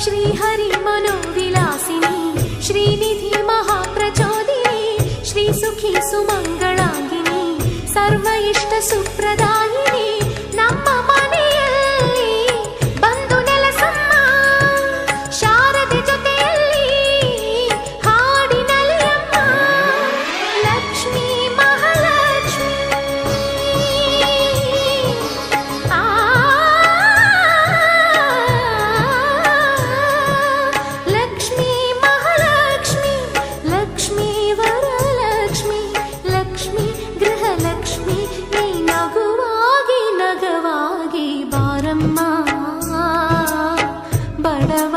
श्रीहरि मनोविलासिनी श्रीनिधि महाप्रचोदिनी श्रीसुखी सुमंगलांगिनी सर्व इष्ट सुप्रदायिनी ನಮ್ಮ ಮನೆಯಲ್ಲಿ ಬಂದು ನೆಲೆಸಮ್ಮ ಶಾರದೆ ಜೊತೆಯಲ್ಲಿ ಹಾಡಿನಲ್ಲಿ ಅಮ್ಮ ಲಕ್ಷ್ಮೀ ಮಹಾಲಕ್ಷ್ಮಿ ಲಕ್ಷ್ಮೀ ಮಹಾಲಕ್ಷ್ಮಿ ಲಕ್ಷ್ಮೀ ವರಲಕ್ಷ್ಮಿ ಲಕ್ಷ್ಮೀ ಗೃಹಲಕ್ಷ್ಮಿ ನೀ ನಗುವಾಗಿ ನಗವಾಗಿ ಬಾರಮ್ಮ ಬಡವ